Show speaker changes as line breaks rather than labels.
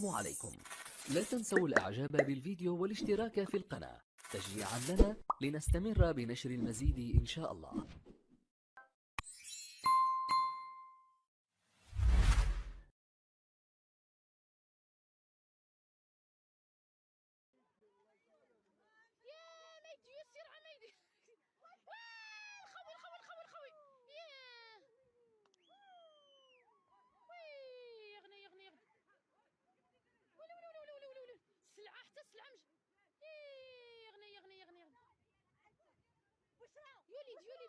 السلام عليكم. لا تنسوا الاعجاب بالفيديو والاشتراك في القناة تشجيعا لنا لنستمر بنشر المزيد ان شاء الله.
يوليد